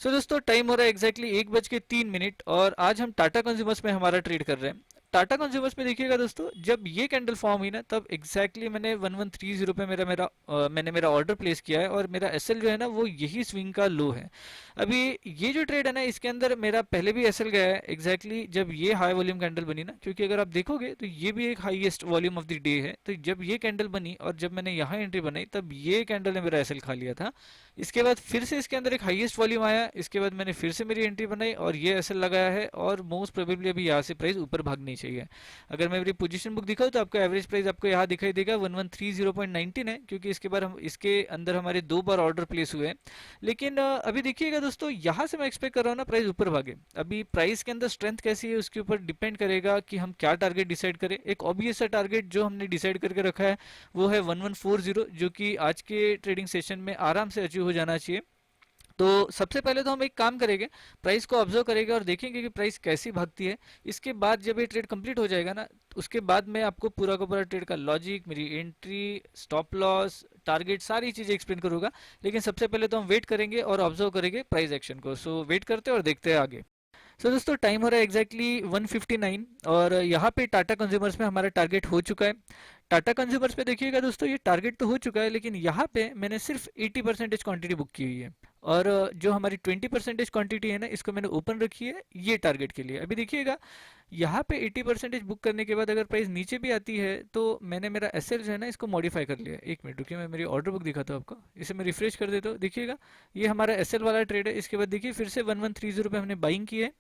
दोस्तों टाइम हो रहा है एग्जैक्टली 1:03 और आज हम टाटा कंज्यूमर्स में हमारा ट्रेड कर रहे हैं। टाटा कंज्यूमर्स में देखिएगा दोस्तों, जब ये कैंडल फॉर्म हुई ना तब एग्जैक्टली मैंने 1130 पे मैंने मेरा ऑर्डर प्लेस किया है और मेरा एसएल जो है ना वो यही स्विंग का लो है। अभी ये जो ट्रेड है ना इसके अंदर मेरा पहले भी एसएल गया है एग्जैक्टली जब ये हाई वॉल्यूम कैंडल बनी ना, क्योंकि अगर आप देखोगे तो ये भी एक highest volume of the day है। तो जब ये कैंडल बनी और जब मैंने यहाँ एंट्री बनाई तब ये कैंडल ने मेरा एसएल खा लिया था। इसके बाद फिर से इसके अंदर एक हाईएस्ट वॉल्यूम आया, इसके बाद मैंने फिर से मेरी एंट्री बनाई और ये एसएल लगाया है और मोस्ट प्रोबेबली अभी यहाँ से प्राइस ऊपर भागनी चाहिए। अगर मैं मेरी पोजीशन बुक दिखाऊँ तो आपको एवरेज प्राइस आपको यहाँ दिखाई देगा 1130.19 है, क्योंकि इसके बाद हम इसके अंदर हमारे 2 बार ऑर्डर प्लेस हुए हैं। लेकिन अभी देखिएगा दोस्तों, यहाँ से मैं एक्सपेक्ट कर रहा हूँ ना प्राइस ऊपर भागे। अभी प्राइस के अंदर स्ट्रेंथ कैसी है उसके ऊपर डिपेंड करेगा कि हम क्या टारगेट डिसाइड करें। एक ऑब्वियस सा टारगेट जो हमने डिसाइड करके रखा है वो है 1140, जो कि आज के ट्रेडिंग सेशन में आराम से अचीव हो जाना चाहिए। तो सबसे पहले तो हम एक काम करेंगे, प्राइस को ऑब्जर्व करेंगे और देखेंगे कि प्राइस कैसी भागती है। इसके बाद जब ये ट्रेड कंप्लीट हो जाएगा ना, उसके बाद मैं आपको पूरा का पूरा ट्रेड का लॉजिक, मेरी एंट्री, स्टॉप लॉस, टारगेट, सारी चीज़ें एक्सप्लेन करूंगा। लेकिन सबसे पहले तो हम वेट करेंगे और ऑब्जर्व करेंगे प्राइस एक्शन को। सो वेट करते हैं और देखते हैं आगे। दोस्तों टाइम हो रहा है एग्जैक्टली 1:59 और यहाँ पे टाटा कंज्यूमर्स में हमारा टारगेट हो चुका है। टाटा कंज्यूमर्स पे देखिएगा दोस्तों, ये टारगेट तो हो चुका है लेकिन यहाँ पे मैंने सिर्फ 80% क्वांटिटी बुक की हुई है और जो हमारी 20% क्वांटिटी है ना इसको मैंने ओपन रखी है ये टारगेट के लिए। अभी देखिएगा यहाँ पे 80% बुक करने के बाद अगर प्राइस नीचे भी आती है तो मैंने मेरा एसएल जो है ना इसको मॉडिफाई कर लिया है। एक मिनट रुकिए, मैं मेरी ऑर्डर बुक दिखाता हूँ आपको। इसे मैं रिफ्रेश कर देता हूँ, देखिएगा ये हमारा एसएल वाला ट्रेड है। इसके बाद देखिए फिर से 1130 पे हमने बाइंग की है,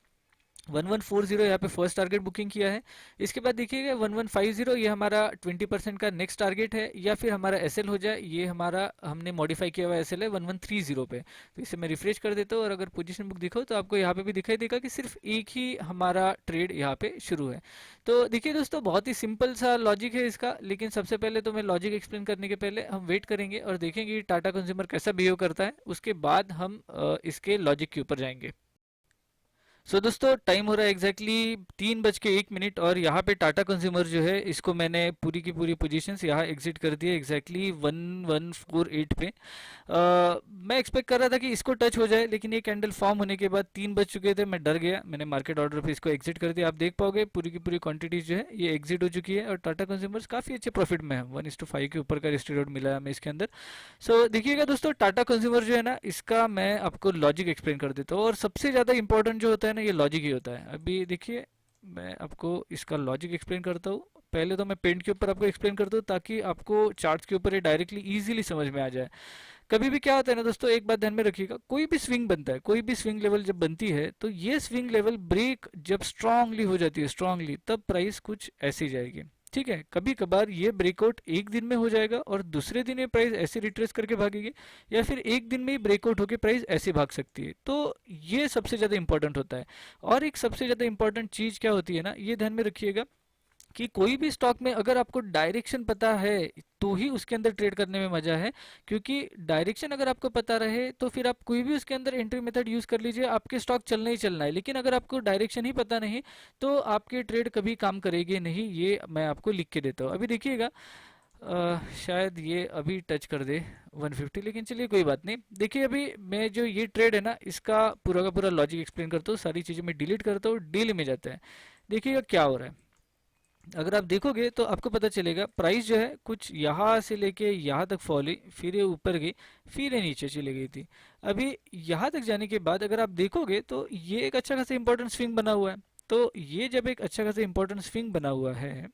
1140 यहाँ पे फर्स्ट टारगेट बुकिंग किया है। इसके बाद देखिएगा 1150 ये हमारा 20% का नेक्स्ट टारगेट है, या फिर हमारा एसएल हो जाए, ये हमारा हमने मॉडिफाई किया हुआ एसएल है 1130 पे। तो इसे मैं रिफ्रेश कर देता हूँ और अगर पोजीशन बुक दिखाओ तो आपको यहाँ पे भी दिखाई देगा कि सिर्फ एक ही हमारा ट्रेड यहाँ पे शुरू है। तो देखिए दोस्तों, बहुत ही सिंपल सा लॉजिक है इसका, लेकिन सबसे पहले तो मैं लॉजिक एक्सप्लेन करने के पहले हम वेट करेंगे और देखेंगे टाटा कंज्यूमर कैसा बिहेव करता है, उसके बाद हम इसके लॉजिक के ऊपर जाएंगे। दोस्तों टाइम हो रहा है एग्जैक्टली 3:01 और यहाँ पे टाटा कंज्यूमर जो है इसको मैंने पूरी की पूरी पोजीशंस यहाँ एग्जिट कर दी है एग्जैक्टली 1148 पे। मैं एक्सपेक्ट कर रहा था कि इसको टच हो जाए, लेकिन ये कैंडल फॉर्म होने के बाद 3 बज चुके थे, मैं डर गया, मैंने मार्केट ऑर्डर पे इसको एग्जिट कर दिया। आप देख पाओगे पूरी की पूरी क्वांटिटीज जो है ये एग्जिट हो चुकी है और टाटा कंज्यूमर्स काफ़ी अच्छे प्रॉफिट में है। 1:5 के ऊपर का रिस्ट्री मिला है हमें इसके अंदर। देखिएगा दोस्तों, टाटा कंज्यूमर जो है ना इसका मैं आपको लॉजिक एक्सप्लेन कर देता हूँ और सबसे ज़्यादा इंपॉर्टेंट जो होता है ना ये लॉजिक ही होता है। अभी देखिए मैं आपको इसका लॉजिक एक्सप्लेन करता हूँ। पहले तो मैं पेंट के ऊपर आपको एक्सप्लेन करता हूँ ताकि आपको चार्ट्स के ऊपर ये डायरेक्टली इजीली समझ में आ जाए। कभी भी क्या होता है ना दोस्तों, एक बात ध्यान में रखिएगा, कोई भी स्विंग बनता है, कोई भी स्विंग लेवल जब बनती है तो ये स्विंग लेवल ब्रेक जब स्ट्रांगली हो जाती है, स्ट्रांगली, तब प्राइस कुछ ऐसी जाएगी। ठीक है, कभी कभार ये ब्रेकआउट एक दिन में हो जाएगा और दूसरे दिन ये प्राइस ऐसे रिट्रेस करके भागेगी, या फिर एक दिन में ही ब्रेकआउट होकर प्राइस ऐसे भाग सकती है। तो ये सबसे ज़्यादा इंपॉर्टेंट होता है। और एक सबसे ज़्यादा इंपॉर्टेंट चीज़ क्या होती है ना, ये ध्यान में रखिएगा कि कोई भी स्टॉक में अगर आपको डायरेक्शन पता है तो ही उसके अंदर ट्रेड करने में मजा है। क्योंकि डायरेक्शन अगर आपको पता रहे तो फिर आप कोई भी उसके अंदर एंट्री मेथड यूज कर लीजिए, आपके स्टॉक चलना ही चलना है। लेकिन अगर आपको डायरेक्शन ही पता नहीं तो आपके ट्रेड कभी काम करेगी नहीं, ये मैं आपको लिख के देता हूँ। अभी देखिएगा शायद ये अभी टच कर दे 150, लेकिन चलिए कोई बात नहीं। देखिए अभी मैं जो ये ट्रेड है ना इसका पूरा का पूरा लॉजिक एक्सप्लेन करता हूँ, सारी चीज़ें मैं डिलीट करता हूँ, डील में जाते हैं। देखिएगा क्या हो रहा है, अगर आप देखोगे तो आपको पता चलेगा प्राइस जो है कुछ यहाँ से लेके यहाँ तक फॉल हुई, फिर ये ऊपर गई, फिर ये नीचे चली गई थी। अभी यहाँ तक जाने के बाद अगर आप देखोगे तो ये एक अच्छा खासा इंपॉर्टेंट स्विंग बना हुआ है। तो ये जब एक अच्छा खासा इंपॉर्टेंट स्विंग बना हुआ है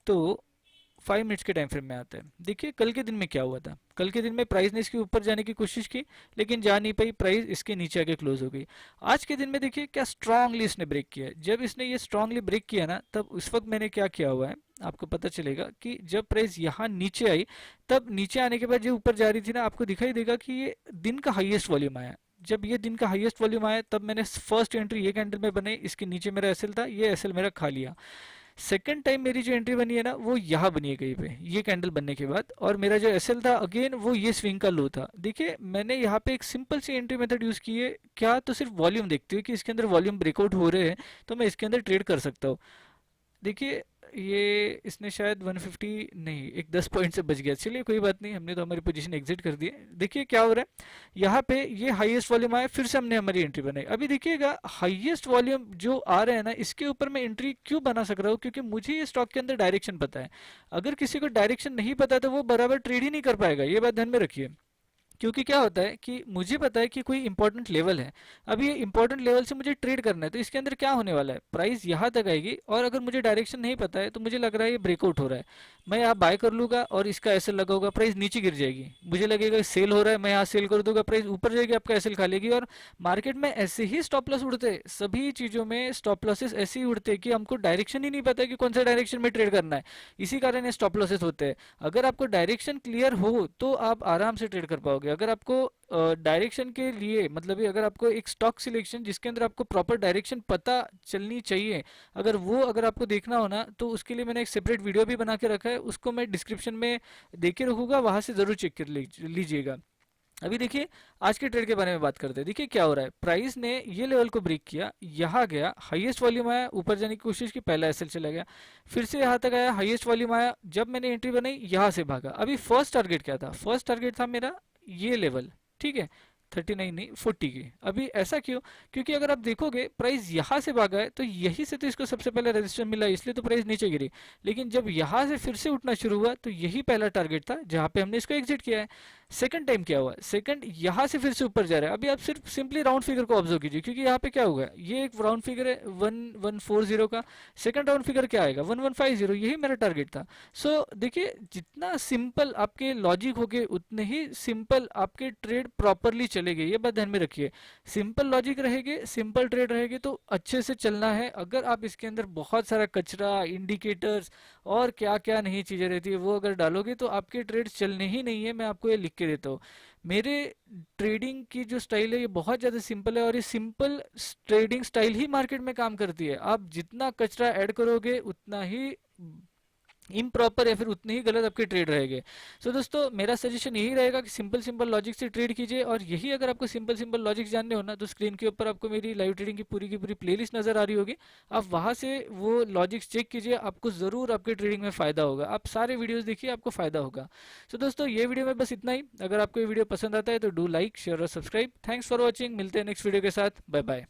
तो 5 मिनट्स के टाइम फ्रेम में आता है। देखिए कल के दिन में क्या हुआ था, कल के दिन में प्राइस ने इसके ऊपर जाने की कोशिश की लेकिन जा नहीं पाई, प्राइस इसके नीचे आके क्लोज हो गई। आज के दिन में देखिए क्या स्ट्रांगली इसने ब्रेक किया। जब इसने ये स्ट्रांगली ब्रेक किया ना तब उस वक्त मैंने क्या किया हुआ है आपको पता चलेगा कि जब प्राइस यहाँ नीचे आई तब नीचे आने के बाद जो ऊपर जा रही थी ना, आपको दिखाई देगा कि ये दिन का हाईएस्ट वॉल्यूम आया। जब ये दिन का हाईएस्ट वॉल्यूम आया तब मैंने फर्स्ट एंट्री ये कैंडल में बनाई, इसके नीचे मेरा एसएल था, ये एसएल मेरा खा लिया। सेकंड टाइम मेरी जो एंट्री बनी है ना वो यहाँ बनी है कहीं पे, ये कैंडल बनने के बाद, और मेरा जो एसएल था अगेन वो ये स्विंग का लो था। देखिए मैंने यहाँ पे एक सिंपल सी एंट्री मेथड यूज की है, क्या तो सिर्फ वॉल्यूम देखती हूँ कि इसके अंदर वॉल्यूम ब्रेकआउट हो रहे हैं तो मैं इसके अंदर ट्रेड कर सकता हूँ। देखिए ये इसने शायद 150 नहीं, एक 10 पॉइंट से बच गया। चलिए कोई बात नहीं, हमने तो हमारी पोजीशन एग्जिट कर दी है। देखिए क्या हो रहा है, यहाँ पे ये हाईएस्ट वॉल्यूम आया, फिर से हमने हमारी एंट्री बनाई। अभी देखिएगा हाईएस्ट वॉल्यूम जो आ रहा है ना, इसके ऊपर मैं एंट्री क्यों बना सक रहा हूँ, क्योंकि मुझे ये स्टॉक के अंदर डायरेक्शन पता है। अगर किसी को डायरेक्शन नहीं पता है तो वो बराबर ट्रेड ही नहीं कर पाएगा, ये बात ध्यान में रखिए। क्योंकि क्या होता है कि मुझे पता है कि कोई इंपॉर्टेंट लेवल है, अब ये इंपॉर्टेंट लेवल से मुझे ट्रेड करना है, तो इसके अंदर क्या होने वाला है, प्राइस यहाँ तक आएगी और अगर मुझे डायरेक्शन नहीं पता है तो मुझे लग रहा है ये ब्रेकआउट हो रहा है, मैं यहाँ बाय कर लूंगा और इसका एसएल लगा होगा, प्राइस नीचे गिर जाएगी, मुझे लगेगा सेल हो रहा है, मैं यहाँ सेल कर दूंगा, प्राइस ऊपर जाएगी, आपका एसएल खा लेगी। और मार्केट में ऐसे ही स्टॉप लॉस उड़ते हैं, सभी चीजों में स्टॉप लॉसेस ऐसे ही उड़ते हैं कि हमको डायरेक्शन ही नहीं पता है कि कौन सा डायरेक्शन में ट्रेड करना है, इसी कारण ये स्टॉप लॉसेस होते हैं। अगर आपको डायरेक्शन क्लियर हो तो आप आराम से ट्रेड कर पाओगे। अगर आपको डायरेक्शन के लिए मतलब ये, अगर आपको एक स्टॉक सिलेक्शन जिसके अंदर आपको प्रॉपर डायरेक्शन पता चलनी चाहिए, अगर आपको देखना हो ना, तो उसके लिए मैंने एक सेपरेट वीडियो भी बना के रखा है, उसको मैं डिस्क्रिप्शन में दे के रखूंगा, वहां से जरूर चेक कर लीजिएगा। अभी देखिए आज के ट्रेड के बारे में बात करते हैं। देखिए क्या हो रहा है, प्राइस ने ये लेवल को ब्रेक किया, यहाँ गया, हाईएस्ट वॉल्यूम आया, ऊपर जाने की कोशिश की, पहला एसएल चला गया, फिर से यहाँ तक आया, हाईएस्ट वॉल्यूम आया, जब मैंने एंट्री बनाई यहाँ से भागा। अभी फर्स्ट टारगेट क्या था, फर्स्ट टारगेट था मेरा ये लेवल, ठीक है, 39 नहीं 40 की। अभी ऐसा क्यों, क्योंकि अगर आप देखोगे प्राइस यहाँ से भागा है तो यही से तो इसको सबसे पहले रेजिस्टेंस मिला, इसलिए तो प्राइस नीचे गिरी। लेकिन जब यहाँ से फिर से उठना शुरू हुआ तो यही पहला टारगेट था जहाँ पे हमने इसको एग्जिट किया है। सेकंड टाइम क्या हुआ, सेकंड यहाँ से फिर से ऊपर जा रहा है। अभी आप सिर्फ सिंपली राउंड फिगर को ऑब्जर्व कीजिए, क्योंकि यहाँ पे क्या होगा, ये एक राउंड फिगर है 1140 का, सेकंड राउंड फिगर क्या आएगा 1150, यही मेरा टारगेट था। सो देखिए जितना सिंपल आपके लॉजिक होगे उतने ही सिंपल आपके ट्रेड प्रॉपरली चलेंगे, ये बात ध्यान में रखिए। सिंपल लॉजिक रहेंगे, सिंपल ट्रेड रहेंगे तो अच्छे से चलना है। अगर आप इसके अंदर बहुत सारा कचरा, इंडिकेटर्स और क्या क्या नहीं चीजें रहती है वो अगर डालोगे तो आपके ट्रेड चलने ही नहीं है, मैं आपको ये लिख के देता हूँ। मेरे ट्रेडिंग की जो स्टाइल है ये बहुत ज़्यादा सिंपल है और ये सिंपल ट्रेडिंग स्टाइल ही मार्केट में काम करती है। आप जितना कचरा ऐड करोगे उतना ही इम्प्रॉपर या फिर उतने ही गलत आपके ट्रेड रहेंगे। सो दोस्तों मेरा सजेशन यही रहेगा कि सिंपल सिंपल लॉजिक से ट्रेड कीजिए। और यही अगर आपको सिंपल सिंपल लॉजिक जानने हो ना, तो स्क्रीन के ऊपर आपको मेरी लाइव ट्रेडिंग की पूरी प्लेलिस्ट नजर आ रही होगी, आप वहां से वो लॉजिक्स चेक कीजिए, आपको जरूर आपके ट्रेडिंग में फायदा होगा। आप सारे वीडियोस देखिए, आपको फायदा होगा। सो दोस्तों ये वीडियो में बस इतना ही। अगर आपको ये वीडियो पसंद आता है तो डू लाइक, शेयर और सब्सक्राइब। थैंक्स फॉर वॉचिंग, मिलते हैं नेक्स्ट वीडियो के साथ, बाय बाय।